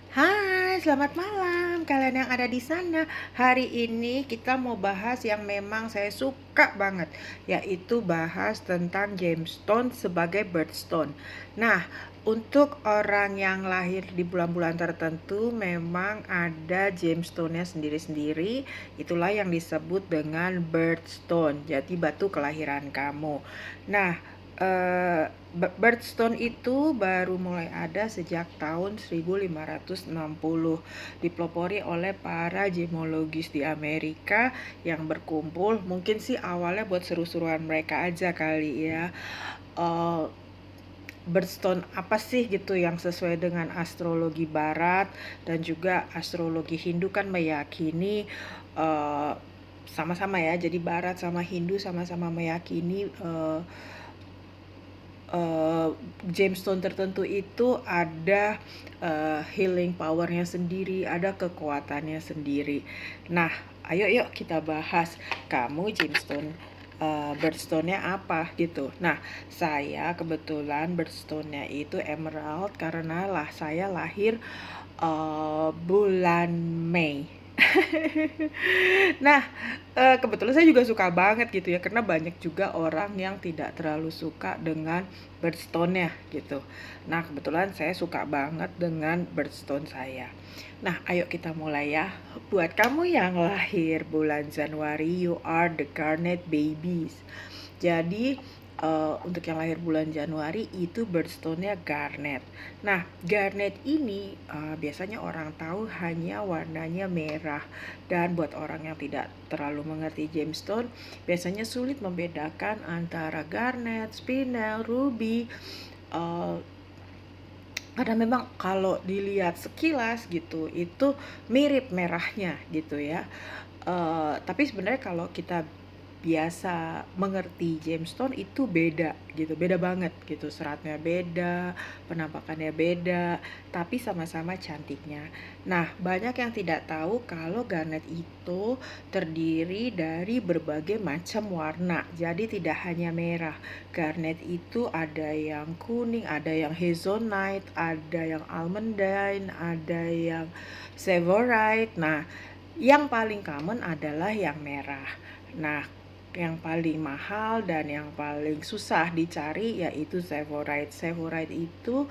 Hai, selamat malam kalian yang ada di sana. Hari ini kita mau bahas yang memang saya suka banget, yaitu bahas tentang gemstone sebagai birthstone. Nah, untuk orang yang lahir di bulan-bulan tertentu memang ada gemstone-nya sendiri-sendiri. Itulah yang disebut dengan birthstone. Jadi batu kelahiran kamu. Nah, birthstone itu baru mulai ada sejak tahun 1560, dipelopori oleh para gemologis di Amerika yang berkumpul. Mungkin sih awalnya buat seru-seruan mereka aja kali ya. Uh, Birthstone apa sih gitu yang sesuai dengan astrologi Barat dan juga astrologi Hindu kan meyakini uh, sama-sama ya. Jadi Barat sama Hindu sama-sama meyakini uh, gemstone tertentu itu ada healing powernya sendiri, ada kekuatannya sendiri. Nah, ayo yuk kita bahas kamu gemstone birthstone-nya apa gitu. Nah, saya kebetulan birthstone-nya itu emerald karena saya lahir bulan Mei. Nah, kebetulan saya juga suka banget gitu ya, karena banyak juga orang yang tidak terlalu suka dengan birthstone-nya gitu. Nah, kebetulan saya suka banget dengan birthstone saya. Nah, ayo kita mulai ya. Buat kamu yang lahir bulan Januari, you are the garnet babies. Jadi untuk yang lahir bulan Januari itu birthstone-nya garnet. Nah, garnet ini biasanya orang tahu hanya warnanya merah. Dan buat orang yang tidak terlalu mengerti gemstone, biasanya sulit membedakan antara garnet, spinel, ruby. Uh, karena memang kalau dilihat sekilas gitu, itu mirip merahnya gitu ya. Tapi sebenarnya kalau kita biasa mengerti gemstone itu beda gitu, beda banget gitu, seratnya beda, penampakannya beda, tapi sama-sama cantiknya. Nah, banyak yang tidak tahu kalau garnet itu terdiri dari berbagai macam warna, jadi tidak hanya merah. Garnet itu ada yang kuning, ada yang hazelnut, ada yang almandine, ada yang sevorite. Nah, yang paling common adalah yang merah. Nah, yang paling mahal dan yang paling susah dicari yaitu sevorite. Sevorite itu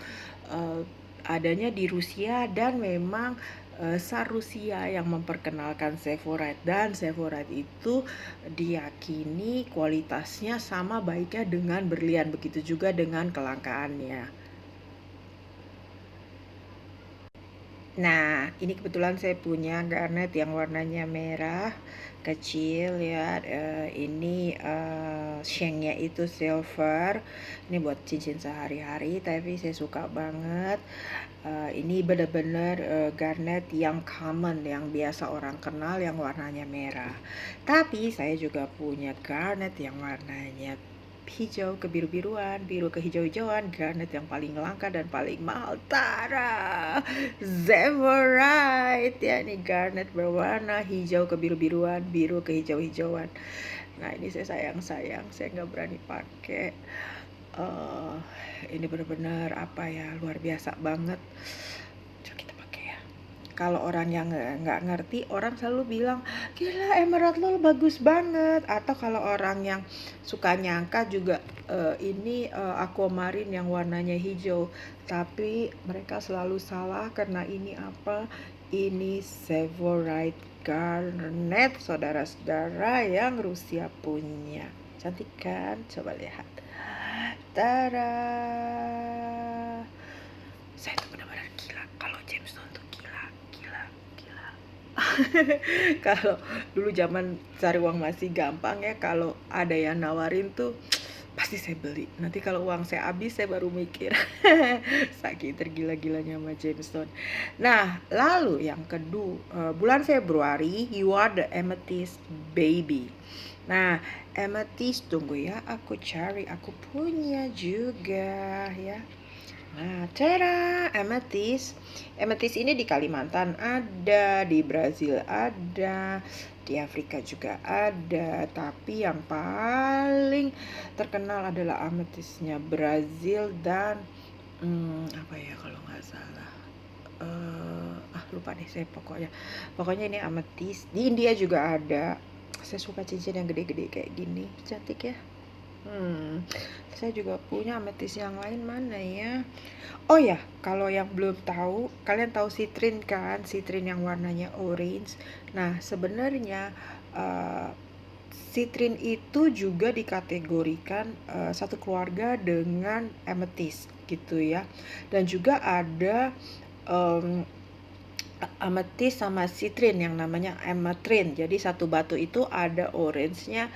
uh, adanya di Rusia dan memang Tsar Rusia yang memperkenalkan sevorite, dan sevorite itu diyakini kualitasnya sama baiknya dengan berlian, begitu juga dengan kelangkaannya. Nah, ini kebetulan saya punya garnet yang warnanya merah kecil ya. Ini shengnya itu silver. Ini buat cincin sehari-hari, tapi saya suka banget. Ini benar-benar garnet yang common, yang biasa orang kenal, yang warnanya merah. Tapi saya juga punya garnet yang warnanya hijau ke biru-biruan, biru ke hijau-hijauan, garnet yang paling langka dan paling mahal. Tara, Zephyrite ya, ini garnet berwarna hijau ke biru-biruan, biru ke hijau-hijauan. Nah, ini saya sayang-sayang, saya nggak berani pakai. Uh, ini benar-benar apa ya, luar biasa banget. Coba kita pakai ya. Kalau orang yang nggak ngerti, orang selalu bilang, gila emerald lo bagus banget. Atau kalau orang yang suka nyangka juga, ini aquamarine yang warnanya hijau. Tapi mereka selalu salah karena ini apa? Ini Sevorite Garnet, saudara-saudara yang Rusia punya. Cantik kan? Coba lihat. Tada! Saya tuh benar-benar gila. Kalau gemstone tuh gila, gila, gila. Kalau dulu zaman cari uang masih gampang ya, kalau ada yang nawarin tuh pasti saya beli. Nanti kalau uang saya habis saya baru mikir. Saking tergila-gilanya sama gemstone. Nah, lalu yang kedua, bulan Februari you are the amethyst baby. Nah, amethyst tunggu ya, aku cari, aku punya juga ya. Nah, cara amethyst. Amethyst ini di Kalimantan ada, di Brazil ada, di Afrika juga ada. Tapi yang paling terkenal adalah amethystnya Brazil dan apa ya kalau nggak salah, lupa deh saya, pokoknya ini ametis. Di India juga ada. Saya suka cincin yang gede-gede kayak gini, cantik ya. Saya juga punya ametis yang lain, mana ya? Oh ya, kalau yang belum tahu, kalian tahu sitrin kan? Sitrin yang warnanya orange. Nah, sebenarnya uh, sitrin itu juga dikategorikan satu keluarga dengan ametis gitu ya. Dan juga ada um, ametis sama sitrin yang namanya ametrin. Jadi satu batu itu ada orange-nya,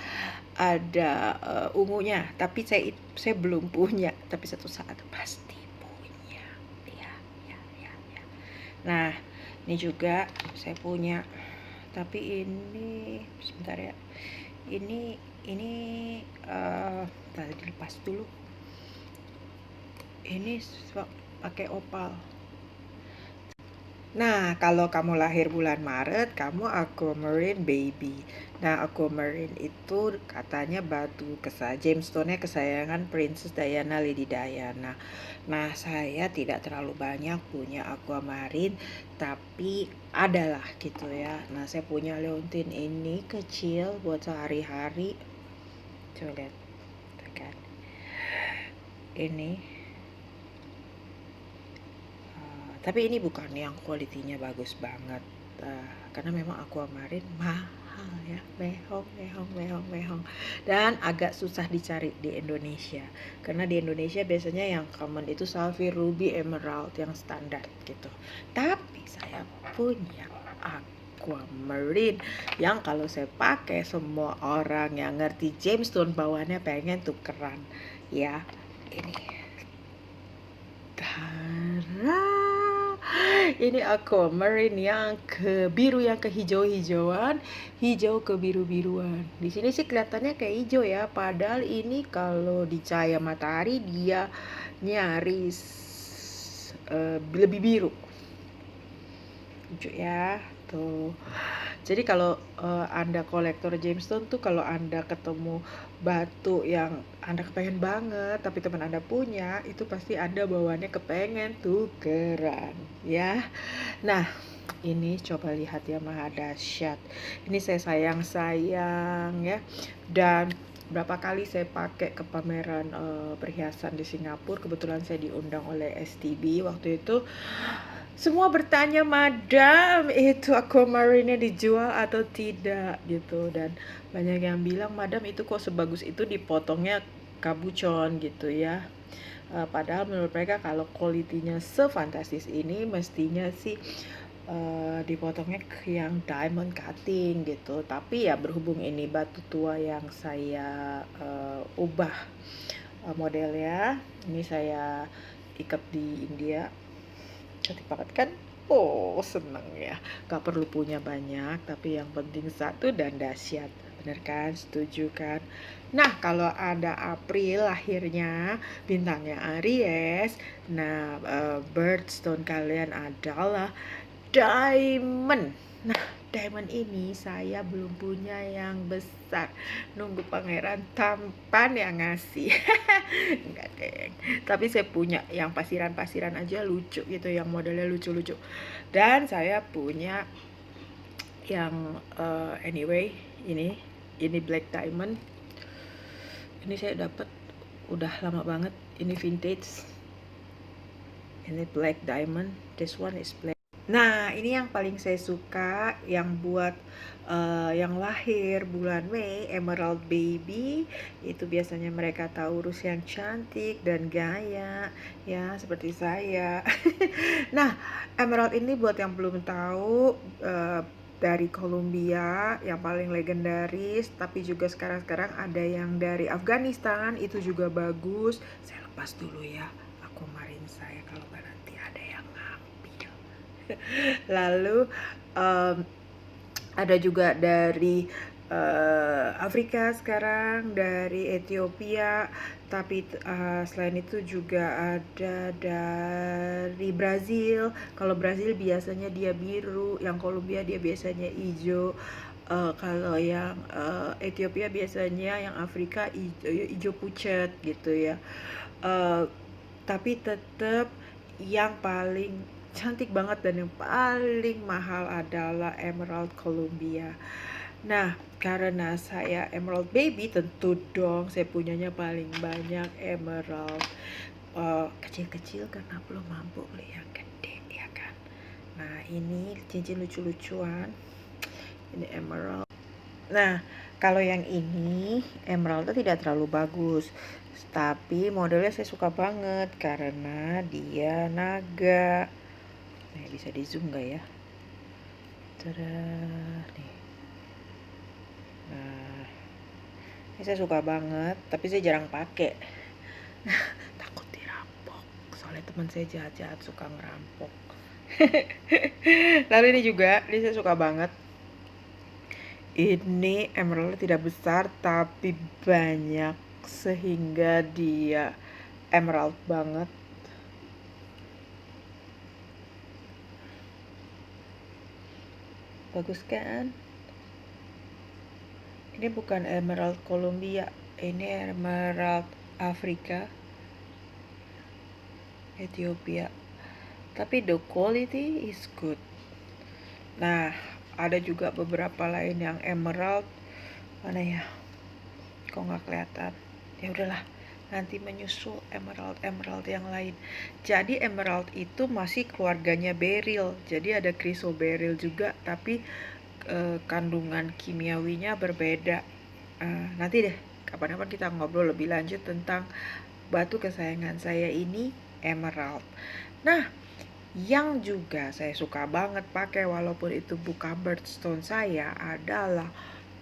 ada ungunya. Tapi saya belum punya, tapi satu saat pasti punya. Ya, ya, ya, ya. Nah, ini juga saya punya. Tapi ini sebentar ya. Ini tadi dilepas dulu. Ini pakai opal. Nah, kalau kamu lahir bulan Maret, kamu aquamarine baby. Nah, aquamarine itu katanya batu gemstone-nya kesayangan Princess Diana, Lady Diana. Nah, saya tidak terlalu banyak punya aquamarine, tapi adalah gitu ya. Nah, saya punya leontin ini kecil buat sehari-hari. Coba lihat, kan? Ini tapi ini bukan yang kualitinya bagus banget, karena memang aquamarine mahal ya, mehong, dan agak susah dicari di Indonesia, karena di Indonesia biasanya yang common itu sapphire, ruby, emerald yang standar gitu. Tapi saya punya aquamarine yang kalau saya pakai semua orang yang ngerti gemstone bawaannya pengen tukeran ya. Ini ini aquamarine yang biru yang kehijau-hijauan, hijau ke biru-biruan. Di sini sih kelihatannya kayak hijau ya, padahal ini kalau di cahaya matahari dia nyaris lebih biru. Lucu ya, tuh. Jadi kalau Anda kolektor gemstone tuh, kalau Anda ketemu batu yang Anda kepengen banget tapi teman Anda punya, itu pasti Anda bawaannya kepengen tukeran ya. Nah, ini coba lihat ya, maha dahsyat. Ini saya sayang ya. Dan berapa kali saya pakai ke pameran perhiasan di Singapura. Kebetulan saya diundang oleh STB waktu itu. Semua bertanya, madam, itu aquamarine-nya dijual atau tidak gitu. Dan banyak yang bilang, madam, itu kok sebagus itu dipotongnya kabucon gitu ya. Padahal menurut mereka kalau kualitinya sefantastis ini mestinya sih dipotongnya ke yang diamond cutting gitu. Tapi ya berhubung ini batu tua yang saya ubah modelnya, ini saya ikat di India. Cantik banget kan? Oh, seneng ya. Gak perlu punya banyak, tapi yang penting satu dan dahsyat. Bener kan? Setuju kan? Nah, kalau ada April lahirnya, bintangnya Aries. Nah, birthstone kalian adalah diamond. Nah, diamond ini saya belum punya yang besar. Nunggu pangeran tampan yang ngasih. Enggak deng. Tapi saya punya yang pasiran-pasiran aja lucu gitu, yang modelnya lucu-lucu. Dan saya punya yang anyway, ini black diamond. Ini saya dapat udah lama banget. Ini vintage. Ini black diamond. This one is black. Nah, ini yang paling saya suka, yang buat yang lahir bulan Mei, Emerald Baby. Itu biasanya mereka Taurus yang cantik dan gaya, ya seperti saya. Nah, Emerald ini buat yang belum tahu, dari Columbia yang paling legendaris, tapi juga sekarang ada yang dari Afghanistan, itu juga bagus. Saya lepas dulu ya, aquamarine saya kalau nanti ada yang ngambil. Lalu ada juga dari Afrika sekarang, dari Ethiopia, tapi selain itu juga ada dari Brazil. Kalau Brazil biasanya dia biru, yang Kolombia dia biasanya hijau. Kalau yang Ethiopia biasanya, yang Afrika hijau pucat gitu ya. Tapi tetap yang paling cantik banget, dan yang paling mahal adalah Emerald Columbia. Nah, karena saya Emerald Baby, tentu dong saya punyanya paling banyak emerald. Kecil-kecil karena belum mampu beli yang gede, ya kan. Nah, ini cincin lucu-lucuan, ini emerald. Nah, kalau yang ini emeraldnya tidak terlalu bagus, tapi modelnya saya suka banget karena dia naga. Nah, bisa di zoom nggak ya? Tada, nih. Nah, ini saya suka banget, tapi saya jarang pakai. Takut dirampok, soalnya teman saya jahat-jahat suka ngerampok. Lalu ini juga, ini saya suka banget. Ini emerald tidak besar tapi banyak sehingga dia emerald banget. Bagus kan? Ini bukan emerald Columbia, ini emerald Afrika, Ethiopia. Tapi the quality is good. Nah, ada juga beberapa lain yang emerald. Mana ya? Kok nggak kelihatan? Ya udahlah, nanti menyusul emerald yang lain. Jadi emerald itu masih keluarganya beryl. Jadi ada chrysoberyl juga, tapi kandungan kimiawinya berbeda. Nanti deh, kapan-kapan kita ngobrol lebih lanjut tentang batu kesayangan saya ini, emerald. Nah, yang juga saya suka banget pakai walaupun itu bukan birthstone saya adalah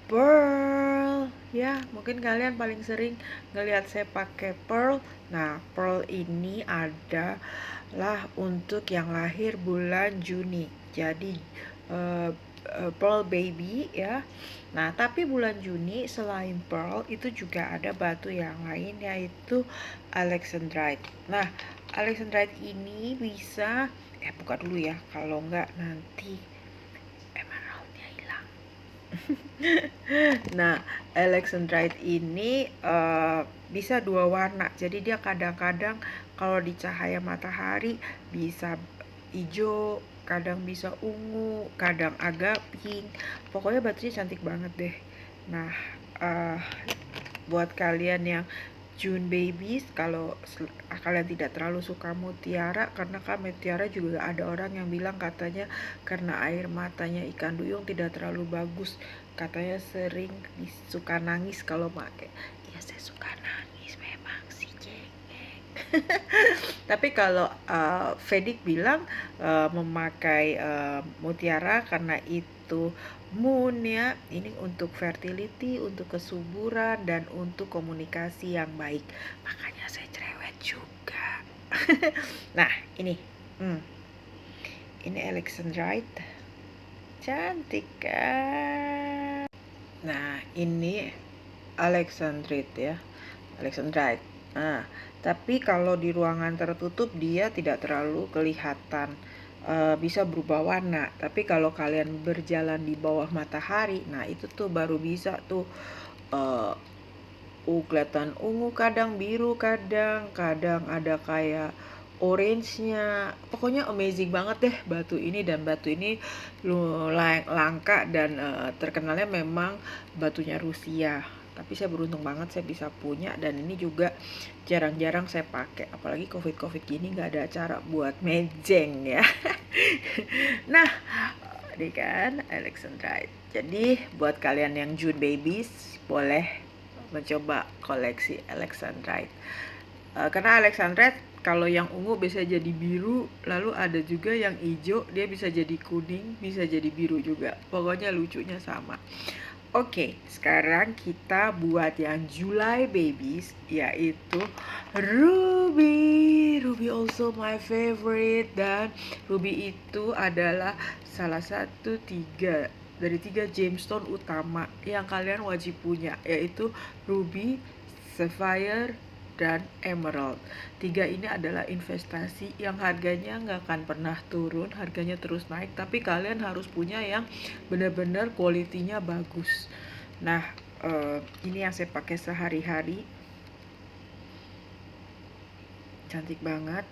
pearl. Ya, mungkin kalian paling sering ngelihat saya pakai pearl. Nah, pearl ini adalah untuk yang lahir bulan Juni. Jadi pearl baby ya. Nah, tapi bulan Juni selain pearl itu juga ada batu yang lain, yaitu alexandrite. Nah, alexandrite ini bisa buka dulu ya, kalau enggak nanti emeraldnya hilang. Nah, alexandrite ini bisa dua warna. Jadi dia kadang-kadang kalau di cahaya matahari bisa hijau, kadang bisa ungu, kadang agak pink. Pokoknya batunya cantik banget deh. Nah, buat kalian yang June babies, kalau kalian tidak terlalu suka mutiara, karena kan mutiara juga ada orang yang bilang katanya karena air matanya ikan duyung tidak terlalu bagus, katanya sering suka nangis kalau pakai. Ya, saya suka nangis memang sih, cengeng. Tapi kalau Vedik bilang memakai mutiara karena itu moon ya, ini untuk fertility, untuk kesuburan, dan untuk komunikasi yang baik. Makanya saya cerewet juga. Nah, ini alexandrite, cantik kan? Nah, ini alexandrite ya, alexandrite. Nah, tapi kalau di ruangan tertutup dia tidak terlalu kelihatan, bisa berubah warna. Tapi kalau kalian berjalan di bawah matahari, nah itu tuh baru bisa tuh kelihatan ungu, kadang biru, kadang ada kayak orange-nya. Pokoknya amazing banget deh batu ini, dan batu ini langka dan terkenalnya memang batunya Rusia. Tapi saya beruntung banget saya bisa punya, dan ini juga jarang-jarang saya pakai, apalagi covid gini nggak ada acara buat mejeng ya. Nah, ini kan alexandrite. Jadi buat kalian yang June babies boleh mencoba koleksi alexandrite. Karena alexandrite kalau yang ungu bisa jadi biru, lalu ada juga yang hijau, dia bisa jadi kuning, bisa jadi biru juga. Pokoknya lucunya sama. Oke, sekarang kita buat yang July babies, yaitu ruby. Ruby also my favorite, dan ruby itu adalah salah satu dari tiga gemstone utama yang kalian wajib punya, yaitu ruby, sapphire, dan emerald. Tiga ini adalah investasi yang harganya nggak akan pernah turun, harganya terus naik, tapi kalian harus punya yang benar-benar kualitinya bagus. Nah, ini yang saya pakai sehari-hari, cantik banget.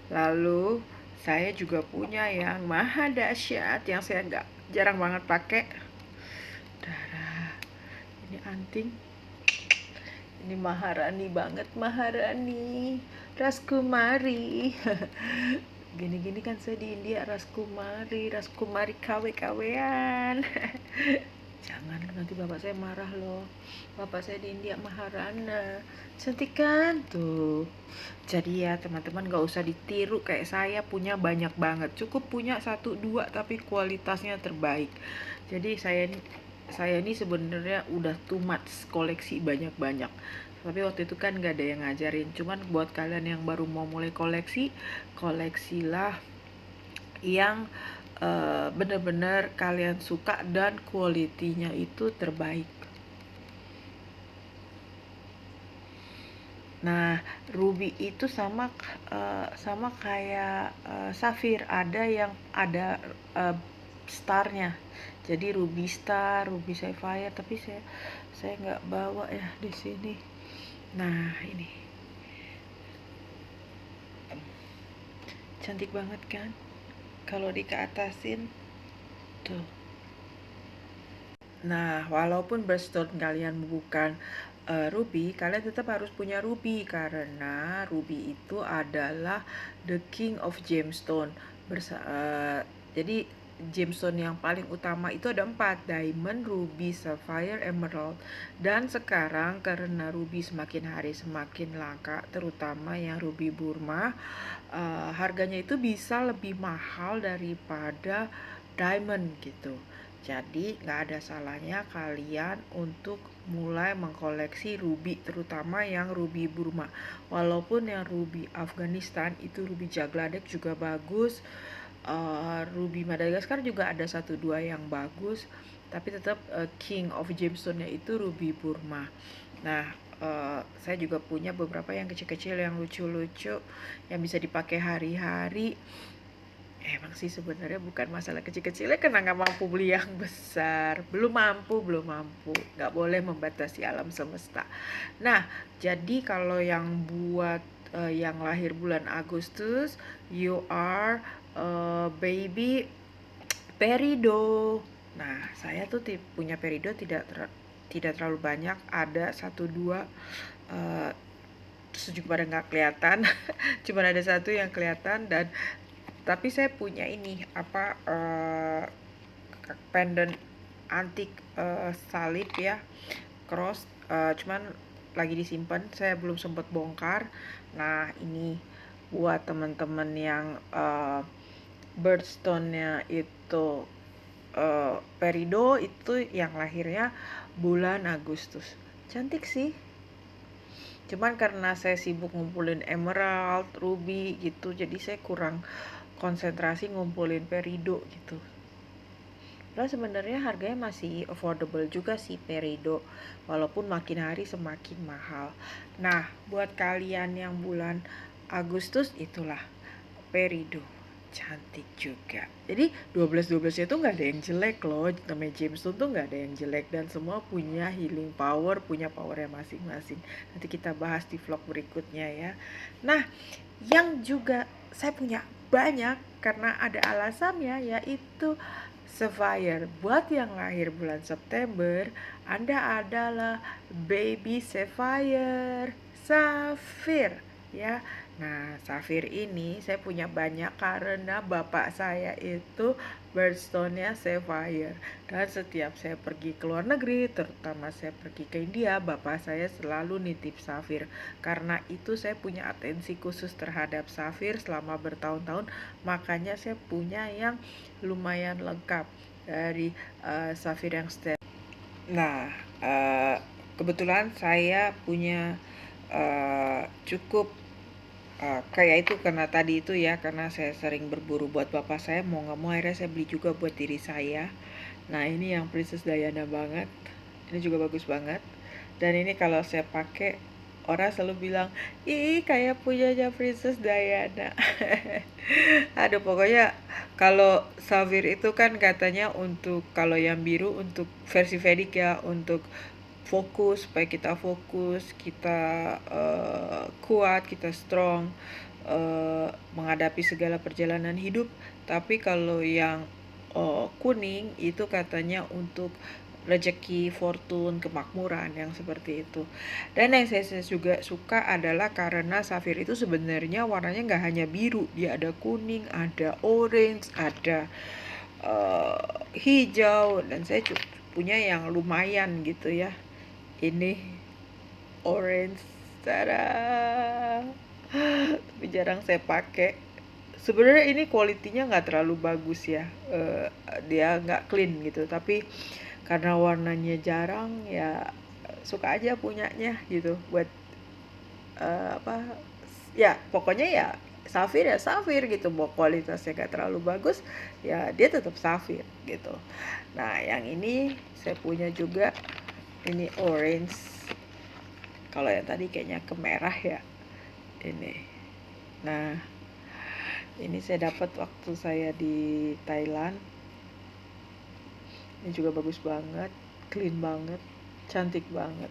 Lalu Saya juga punya yang maha dahsyat yang saya nggak jarang banget pakai. Darah, ini anting. Ini Maharani banget, Maharani Raskumari. Gini-gini kan saya di India Raskumari, Raskumari KW-KW-an. Jangan, nanti bapak saya marah loh. Bapak saya di India Maharana. Cantik kan tuh. Jadi ya teman-teman gak usah ditiru kayak saya punya banyak banget. Cukup punya 1-2 tapi kualitasnya terbaik. Jadi saya ini sebenarnya udah too much koleksi banyak-banyak. Tapi waktu itu kan gak ada yang ngajarin. Cuman buat kalian yang baru mau mulai koleksi, koleksilah yang bener-bener kalian suka dan kualitinya itu terbaik. Nah, ruby itu sama kayak safir, ada yang ada starnya. Jadi ruby star, ruby sapphire, tapi saya nggak bawa ya di sini. Nah, ini cantik banget kan? Kalau dikeatasin tuh. Nah, walaupun birthstone kalian bukan ruby, kalian tetap harus punya ruby karena ruby itu adalah the king of gemstone. Jadi gemstone yang paling utama itu ada 4, diamond, ruby, sapphire, emerald. Dan sekarang karena ruby semakin hari semakin langka, terutama yang ruby Burma, harganya itu bisa lebih mahal daripada diamond gitu. Jadi nggak ada salahnya kalian untuk mulai mengkoleksi ruby, terutama yang ruby Burma. Walaupun yang ruby Afghanistan itu ruby Jagladek juga bagus, ruby Madagaskar juga ada 1-2 yang bagus, tapi tetap king of gemstone-nya itu ruby Burma. Nah, saya juga punya beberapa yang kecil-kecil yang lucu-lucu yang bisa dipakai hari-hari. Emang sih sebenarnya bukan masalah kecil-kecilnya karena nggak mampu beli yang besar, belum mampu, nggak boleh membatasi alam semesta. Nah, jadi kalau yang buat yang lahir bulan Agustus, you are baby Perido. Nah, saya tuh punya Perido tidak terlalu banyak, ada 1-2, terus juga pada nggak kelihatan. Cuma ada 1 yang kelihatan. Dan tapi saya punya ini pendant antik salib ya, cross, cuman lagi disimpan, saya belum sempat bongkar. Nah, ini buat teman-teman yang birthstone-nya itu Perido, itu yang lahirnya bulan Agustus. Cantik sih. Cuman karena saya sibuk ngumpulin emerald, ruby gitu, jadi saya kurang konsentrasi ngumpulin Perido gitu. Nah, sebenarnya harganya masih affordable juga sih Perido, walaupun makin hari semakin mahal. Nah, buat kalian yang bulan Agustus, itulah Perido, cantik juga. Jadi 12-12 itu nggak ada yang jelek loh, namanya gemstone tuh nggak ada yang jelek, dan semua punya healing power, punya powernya masing-masing. Nanti kita bahas di vlog berikutnya ya. Nah, yang juga saya punya banyak karena ada alasannya, yaitu Sapphire. Buat yang lahir bulan September, Anda adalah baby Sapphire, Safir ya. Nah, Safir ini saya punya banyak karena bapak saya itu birthstone-nya Sapphire. Dan setiap saya pergi ke luar negeri, terutama saya pergi ke India, bapak saya selalu nitip Safir. Karena itu saya punya atensi khusus terhadap Safir selama bertahun-tahun, makanya saya punya yang lumayan lengkap dari Safir yang steril. Nah, kebetulan saya punya cukup kayak itu karena tadi itu ya, karena saya sering berburu buat bapak saya, mau nggak mau akhirnya saya beli juga buat diri saya. Nah, ini yang Princess Diana banget, ini juga bagus banget. Dan ini kalau saya pakai, orang selalu bilang, ih kayak punyanya Princess Diana. Aduh, pokoknya kalau Safir itu kan katanya untuk, kalau yang biru untuk versi Vedic ya, untuk fokus, supaya kita fokus, kita kuat, kita strong, menghadapi segala perjalanan hidup. Tapi kalau yang kuning itu katanya untuk rezeki, fortune, kemakmuran yang seperti itu. Dan yang saya juga suka adalah karena safir itu sebenarnya warnanya nggak hanya biru, dia ada kuning, ada orange, ada hijau, dan saya punya yang lumayan gitu ya. Ini orange, tada, tapi jarang saya pakai. Sebenarnya ini kualitinya nggak terlalu bagus ya, dia nggak clean gitu, tapi karena warnanya jarang ya suka aja punyanya gitu buat apa ya, pokoknya ya safir gitu, mau kualitasnya gak terlalu bagus ya dia tetap safir gitu. Nah yang ini saya punya juga, ini orange, kalau yang tadi kayaknya kemerah ya ini. Nah ini saya dapat waktu saya di Thailand. Ini juga bagus banget, clean banget, cantik banget.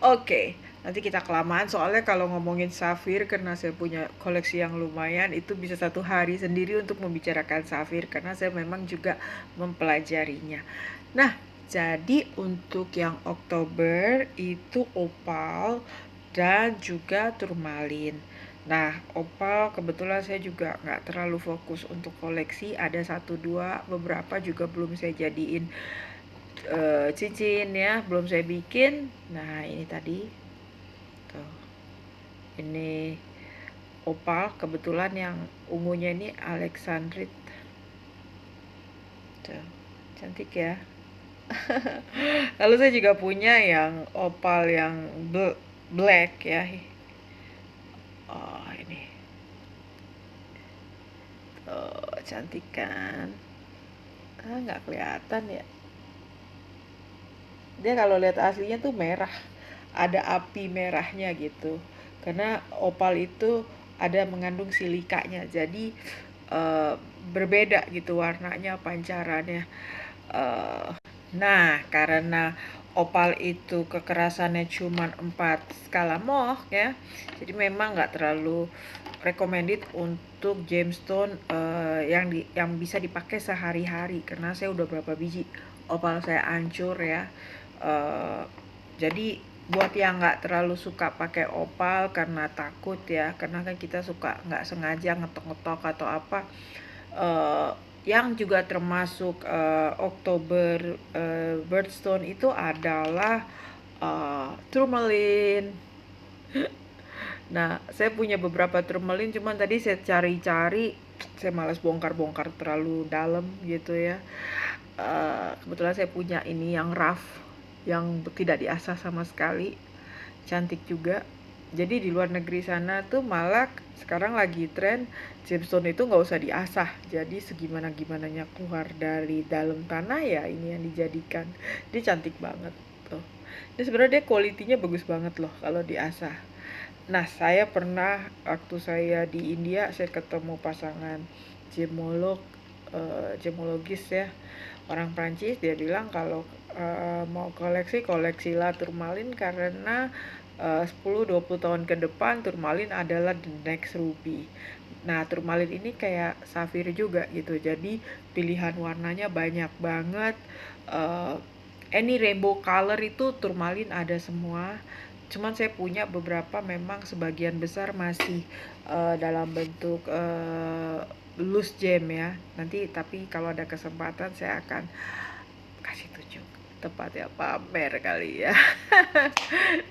Oke, nanti kita kelamaan soalnya kalau ngomongin safir, karena saya punya koleksi yang lumayan, itu bisa 1 hari sendiri untuk membicarakan safir karena saya memang juga mempelajarinya. Nah, jadi untuk yang Oktober itu opal dan juga turmalin. Nah, opal kebetulan saya juga nggak terlalu fokus untuk koleksi, ada 1-2, beberapa juga belum saya jadiin cincin ya, belum saya bikin. Nah ini tadi tuh, ini opal, kebetulan yang ungunya ini Alexandrite tuh, cantik ya. Lalu saya juga punya yang opal yang black ya. Oh ini tuh, cantik kan. Nggak kelihatan ya, dia kalau lihat aslinya tuh merah, ada api merahnya gitu, karena opal itu ada mengandung silikanya, jadi berbeda gitu warnanya, pancarannya. Nah karena opal itu kekerasannya cuma 4 skala Mohs ya, jadi memang nggak terlalu recommended untuk gemstone yang bisa dipakai sehari-hari, karena saya udah berapa biji opal saya hancur ya. Jadi buat yang nggak terlalu suka pakai opal karena takut ya, karena kan kita suka nggak sengaja ngetok-ngetok atau apa, yang juga termasuk Oktober birthstone itu adalah tourmaline. Nah saya punya beberapa tourmaline, cuman tadi saya cari-cari, saya malas bongkar-bongkar terlalu dalam gitu ya. Kebetulan saya punya ini yang rough, yang tidak diasah sama sekali, cantik juga. Jadi di luar negeri sana tuh malah sekarang lagi tren gemstone itu nggak usah diasah, jadi segimana gimananya keluar dari dalam tanah ya ini yang dijadikan. Dia cantik banget tuh. Ini sebenarnya dia kualitinya bagus banget loh kalau diasah. Nah saya pernah waktu saya di India, saya ketemu pasangan gemolog, gemologis ya, orang Prancis. Dia bilang kalau mau koleksilah turmalin, karena 10-20 tahun ke depan turmalin adalah the next ruby. Nah turmalin ini kayak safir juga gitu, jadi pilihan warnanya banyak banget. Any rainbow color itu turmalin ada semua, cuman saya punya beberapa memang sebagian besar masih dalam bentuk loose gem ya. Nanti tapi kalau ada kesempatan saya akan kasih tunjuk, tepatnya pamer kali ya.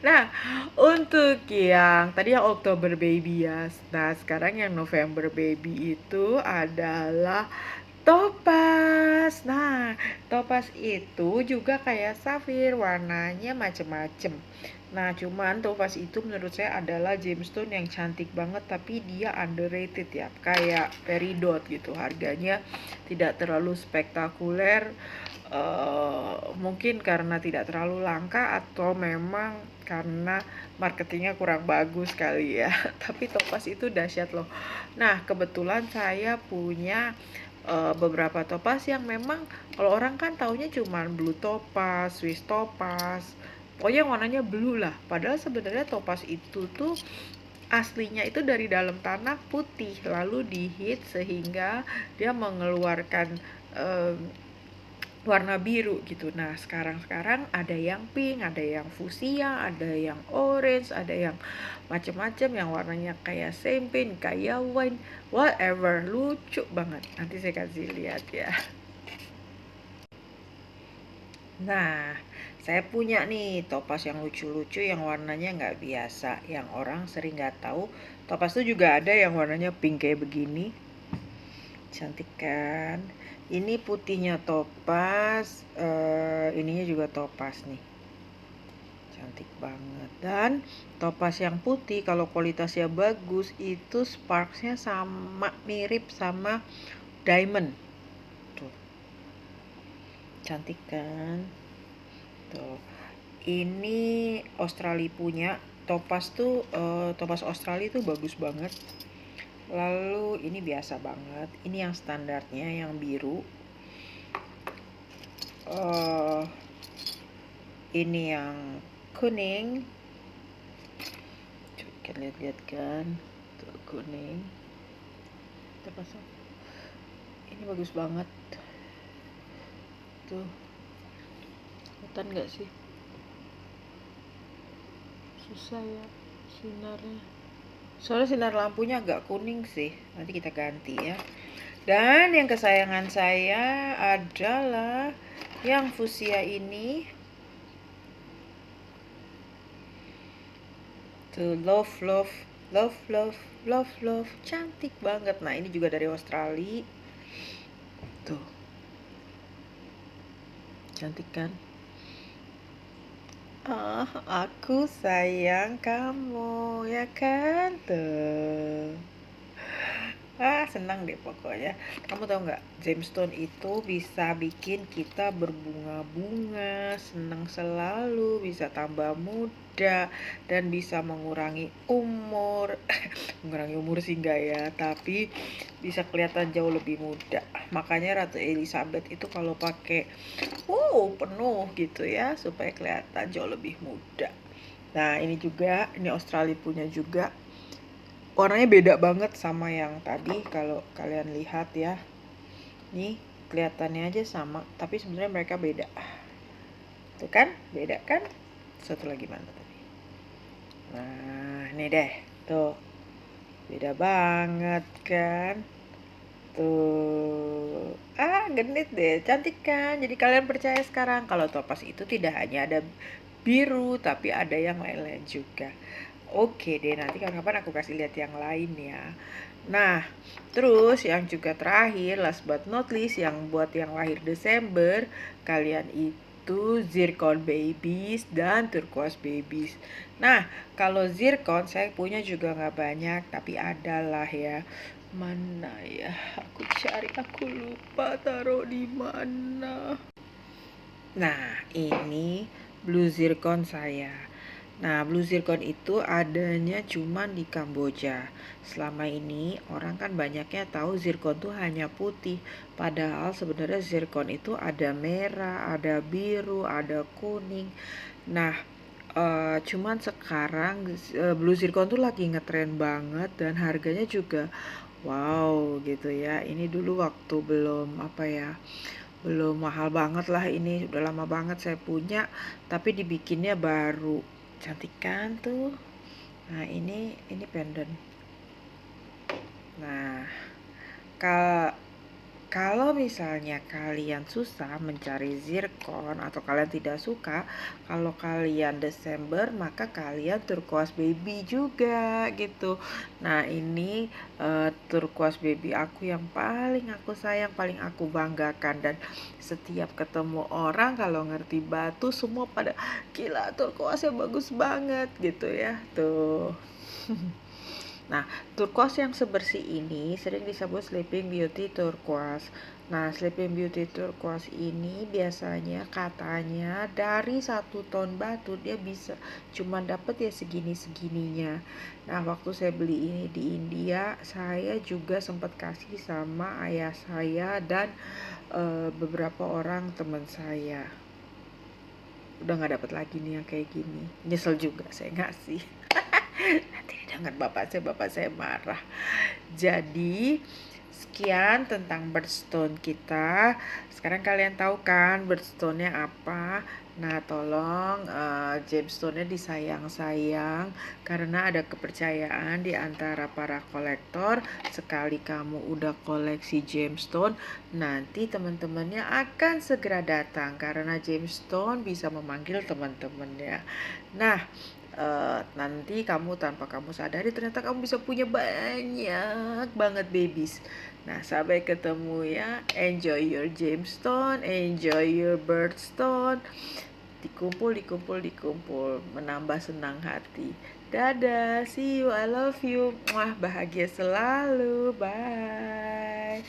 Nah untuk yang tadi yang Oktober baby ya, nah sekarang yang November baby itu adalah topaz. Nah topaz itu juga kayak safir, warnanya macem-macem. Nah cuman topaz itu menurut saya adalah gemstone yang cantik banget, tapi dia underrated ya, kayak peridot gitu, harganya tidak terlalu spektakuler. Mungkin karena tidak terlalu langka atau memang karena marketingnya kurang bagus kali ya. Tapi topaz itu dahsyat loh. Nah kebetulan saya punya beberapa topaz yang memang kalau orang kan taunya cuma blue topaz, Swiss topaz, pokoknya warnanya blue lah. Padahal sebenarnya topaz itu tuh aslinya itu dari dalam tanah putih, lalu dihit sehingga dia mengeluarkan warna biru gitu. Nah, sekarang ada yang pink, ada yang fuchsia, ada yang orange, ada yang macam-macam yang warnanya kayak champagne, kayak wine, whatever. Lucu banget. Nanti saya kasih lihat ya. Nah, saya punya nih topas yang lucu-lucu yang warnanya nggak biasa, yang orang sering nggak tahu. Topas itu juga ada yang warnanya pink kayak begini. Cantik kan? Ini putihnya topas, ininya juga topas nih. Cantik banget. Dan topas yang putih kalau kualitasnya bagus itu sparksnya sama, mirip sama diamond. Tuh. Cantik kan? Tuh. Ini Australia punya. Topas tuh topas Australia tuh bagus banget. Lalu ini biasa banget. Ini yang standarnya yang biru. Ini yang kuning. Coba kita lihat-lihat kan. Tuh kuning. Kita pasang. Ini bagus banget. Tuh. Kelihatan nggak sih? Susah ya sinarnya. Soalnya sinar lampunya agak kuning sih. Nanti kita ganti ya. Dan yang kesayangan saya adalah yang fuchsia ini. Tuh, love, love, love, love, love, love. Cantik banget. Nah, ini juga dari Australia. Tuh. Cantik kan? Aku sayang kamu, ya kan? Tuh. Senang deh pokoknya. Kamu tahu nggak, gemstone itu bisa bikin kita berbunga-bunga, senang selalu, bisa tambah muda, dan bisa mengurangi umur. Mengurangi umur sih enggak ya, tapi bisa kelihatan jauh lebih muda. Makanya Ratu Elizabeth itu kalau pakai penuh gitu ya, supaya kelihatan jauh lebih muda. Nah, ini juga, ini Australia punya juga. Warnanya beda banget sama yang tadi. Kalau kalian lihat ya, nih kelihatannya aja sama, tapi sebenarnya mereka beda. Tuh kan, beda kan? Satu lagi mana tadi? Nah, ini deh, tuh beda banget kan? Tuh, genit deh, cantik kan? Jadi kalian percaya sekarang kalau topas itu tidak hanya ada biru, tapi ada yang lain-lain juga. Oke deh, nanti kapan-kapan aku kasih lihat yang lain ya. Nah, terus yang juga terakhir, last but not least, yang buat yang lahir Desember, kalian itu zircon babies dan turquoise babies. Nah, kalau zircon saya punya juga nggak banyak, tapi ada lah ya. Mana ya? Aku cari, aku lupa taruh di mana. Nah, ini blue zircon saya. Nah, blue zircon itu adanya cuma di Kamboja. Selama ini orang kan banyaknya tahu zircon itu hanya putih. Padahal sebenarnya zircon itu ada merah, ada biru, ada kuning. Nah, cuman sekarang blue zircon tuh lagi ngetren banget dan harganya juga wow gitu ya. Ini dulu waktu belum apa ya, belum mahal banget lah, ini udah lama banget saya punya, tapi dibikinnya baru. Cantik kan tuh. Nah, ini pendant. Nah, kalau misalnya kalian susah mencari zircon atau kalian tidak suka, kalau kalian Desember maka kalian turquoise baby juga gitu. Nah, ini turquoise baby aku yang paling aku sayang, paling aku banggakan, dan setiap ketemu orang kalau ngerti batu semua pada gila, turquoise bagus banget gitu ya. Tuh. Nah, turquoise yang sebersih ini sering disebut Sleeping Beauty turquoise. Nah, Sleeping Beauty turquoise ini biasanya katanya dari 1 ton batu dia bisa cuma dapat ya segini-segininya. Nah, waktu saya beli ini di India, saya juga sempat kasih sama ayah saya dan beberapa orang teman saya. Udah nggak dapat lagi nih yang kayak gini. Nyesel juga saya ngasih. Nanti didengar bapak saya marah. Jadi sekian tentang birthstone kita. Sekarang kalian tahu kan birthstone-nya apa? Nah, tolong gemstone-nya disayang-sayang karena ada kepercayaan di antara para kolektor. Sekali kamu udah koleksi gemstone, nanti teman-temannya akan segera datang karena gemstone bisa memanggil teman-temannya. Nah, nanti kamu tanpa kamu sadari ternyata kamu bisa punya banyak banget babies. Nah, sampai ketemu ya. Enjoy your gemstone, enjoy your birthstone. Dikumpul, dikumpul, dikumpul, menambah senang hati. Dadah, see you, I love you. Wah, bahagia selalu. Bye.